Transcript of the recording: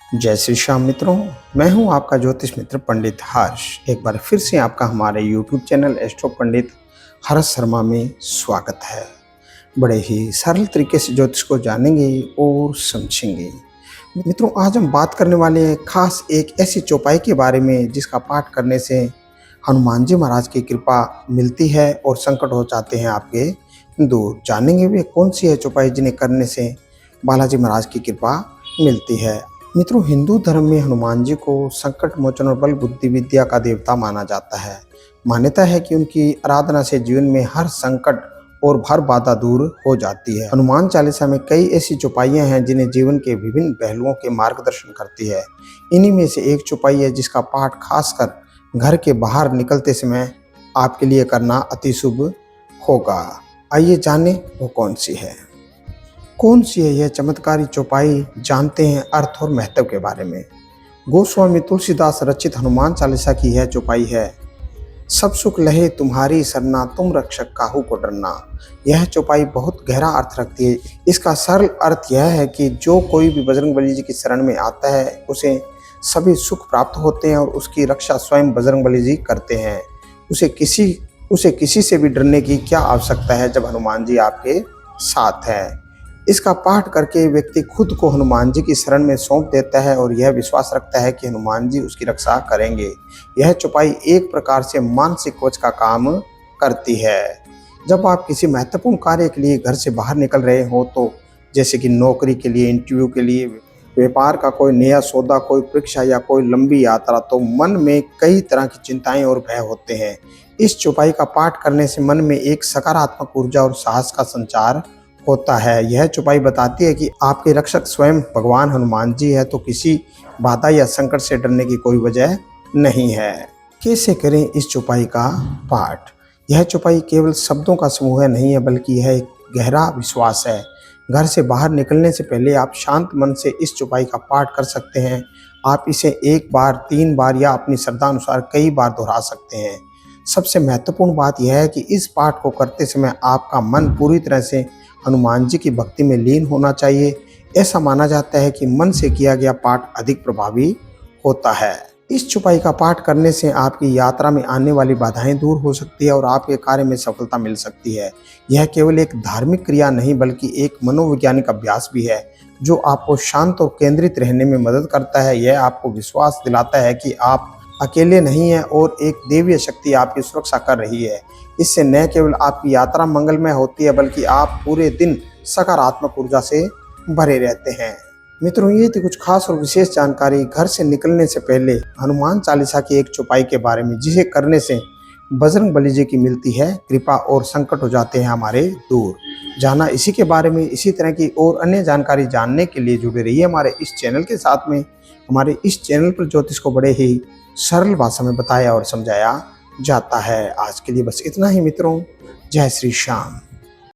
जय श्री श्याम मित्रों। मैं हूं आपका ज्योतिष मित्र पंडित हर्ष। एक बार फिर से आपका हमारे YouTube चैनल एस्ट्रो पंडित हर्ष शर्मा में स्वागत है। बड़े ही सरल तरीके से ज्योतिष को जानेंगे और समझेंगे। मित्रों, आज हम बात करने वाले हैं खास एक ऐसी चौपाई के बारे में जिसका पाठ करने से हनुमान जी महाराज की कृपा मिलती है और संकट हो जाते हैं आपके दूर। जानेंगे वे कौन सी है चौपाई जिन्हें करने से बालाजी महाराज की कृपा मिलती है। मित्रों, हिंदू धर्म में हनुमान जी को संकट मोचन और बल बुद्धि विद्या का देवता माना जाता है। मान्यता है कि उनकी आराधना से जीवन में हर संकट और हर बाधा दूर हो जाती है। हनुमान चालीसा में कई ऐसी चौपाइयां हैं जिन्हें जीवन के विभिन्न पहलुओं के मार्गदर्शन करती है। इन्हीं में से एक चौपाई है जिसका पाठ खासकर घर के बाहर निकलते समय आपके लिए करना अति शुभ होगा। आइए जाने वो कौन सी है। कौन सी है यह चमत्कारी चौपाई, जानते हैं अर्थ और महत्व के बारे में। गोस्वामी तुलसीदास रचित हनुमान चालीसा की यह चौपाई है। सब सुख लहे तुम्हारी सरना, तुम रक्षक काहू को डरना। यह चौपाई बहुत गहरा अर्थ रखती है। इसका सरल अर्थ यह है कि जो कोई भी बजरंगबली जी की शरण में आता है उसे सभी सुख प्राप्त होते हैं और उसकी रक्षा स्वयं बजरंगबली जी करते हैं। उसे किसी से भी डरने की क्या आवश्यकता है जब हनुमान जी आपके साथ है। इसका पाठ करके व्यक्ति खुद को हनुमान जी की शरण में सौंप देता है और यह विश्वास रखता है कि हनुमान जी उसकी रक्षा करेंगे। यह चौपाई एक प्रकार से मानसिक कवच का काम करती है। जब आप किसी महत्वपूर्ण कार्य के लिए घर से बाहर निकल रहे हो, तो जैसे कि नौकरी के लिए, इंटरव्यू के लिए, व्यापार का कोई नया सौदा, कोई परीक्षा या कोई लंबी यात्रा, तो मन में कई तरह की चिंताएं और भय होते हैं। इस चौपाई का पाठ करने से मन में एक सकारात्मक ऊर्जा और साहस का संचार होता है। यह चौपाई बताती है कि आपके रक्षक स्वयं भगवान हनुमान जी है, तो किसी बाधा या संकट से डरने की कोई वजह नहीं है। कैसे करें इस चौपाई का पाठ। यह चौपाई केवल शब्दों का समूह नहीं है, बल्कि यह एक गहरा विश्वास है। घर से बाहर निकलने से पहले आप शांत मन से इस चौपाई का पाठ कर सकते हैं। आप इसे एक बार, 3 बार या अपनी श्रद्धा अनुसार कई बार दोहरा सकते हैं। सबसे महत्वपूर्ण बात यह है कि इस पाठ को करते समय आपका मन पूरी तरह से हनुमान जी की भक्ति में लीन होना चाहिए। ऐसा माना जाता है कि मन से किया गया पाठ अधिक प्रभावी होता है। इस चौपाई का पाठ करने से आपकी यात्रा में आने वाली बाधाएं दूर हो सकती है और आपके कार्य में सफलता मिल सकती है। यह केवल एक धार्मिक क्रिया नहीं, बल्कि एक मनोवैज्ञानिक अभ्यास भी है जो आपको शांत और केंद्रित रहने में मदद करता है। यह आपको विश्वास दिलाता है कि आप अकेले नहीं हैं और एक दैवीय शक्ति आपकी सुरक्षा कर रही है। इससे न केवल आपकी यात्रा मंगलमय होती है, बल्कि आप पूरे दिन सकारात्मक ऊर्जा से भरे रहते हैं। मित्रों, ये थी कुछ खास और विशेष जानकारी घर से निकलने से पहले हनुमान चालीसा की एक चौपाई के बारे में, जिसे करने से बजरंगबली जी की मिलती है कृपा और संकट हो जाते हैं हमारे दूर। जाना इसी के बारे में। इसी तरह की और अन्य जानकारी जानने के लिए जुड़े रहिए हमारे इस चैनल के साथ में। हमारे इस चैनल पर ज्योतिष को बड़े ही सरल भाषा में बताया और समझाया जाता है। आज के लिए बस इतना ही मित्रों। जय श्री श्याम।